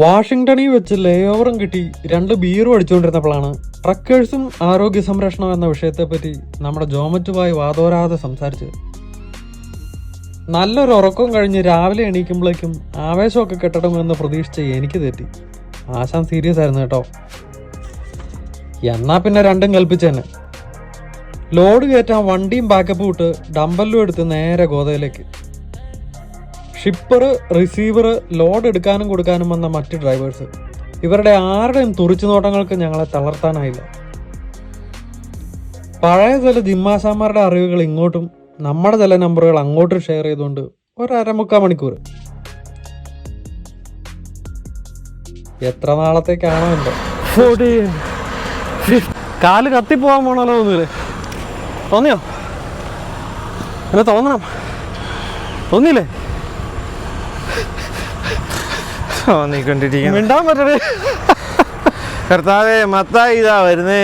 വാഷിംഗ്ടണിൽ വെച്ച് ലേ ഓവറും കിട്ടി 2 ബീറും അടിച്ചുകൊണ്ടിരുന്നപ്പോഴാണ് ട്രക്കേഴ്സും ആരോഗ്യ സംരക്ഷണം എന്ന വിഷയത്തെപ്പറ്റി നമ്മുടെ ജോമറ്റുമായി വാതോരാതെ സംസാരിച്ചത്. നല്ലൊരു ഉറക്കം കഴിഞ്ഞ് രാവിലെ എണീക്കുമ്പോഴേക്കും ആവേശമൊക്കെ കെട്ടണമെന്ന് പ്രതീക്ഷിച്ച് എനിക്ക് തെറ്റി. ആശാൻ സീരിയസ് ആയിരുന്നു കേട്ടോ. എന്നാ പിന്നെ രണ്ടും കൽപ്പിച്ചെന്നെ. ലോഡ് കയറ്റാൻ വണ്ടിയും ബാക്കപ്പ് വിട്ട് ഡമ്പല്ലും എടുത്ത് നേരെ ഗോതയിലേക്ക്. ഷിപ്പർ, റിസീവർ, ലോഡ് എടുക്കാനും കൊടുക്കാനും വന്ന മറ്റ് ഡ്രൈവേഴ്സ്, ഇവരുടെ ആരുടെയും തുറിച്ചു നോട്ടങ്ങൾക്ക് ഞങ്ങളെ തളർത്താനായില്ല. പഴയ ചില ജിമ്മാശാന്മാരുടെ അറിവുകൾ ഇങ്ങോട്ടും നമ്മുടെ ചില നമ്പറുകൾ അങ്ങോട്ടും ഷെയർ ചെയ്തുകൊണ്ട് 1.5 മണിക്കൂർ. എത്ര നാളത്തേക്കാണോ എന്തോ. കാല് കത്തിപ്പോവാൻ പോണല്ലോ. തോന്നിയോ? എന്നെ തോന്നണം. തോന്നിയില്ലേ? തോന്നിക്കൊണ്ടിരിക്കുന്നു. മിണ്ടാൻ പറ്റണേ. കർത്താവേ, മത്തായി ഇതാ വരുന്നേ.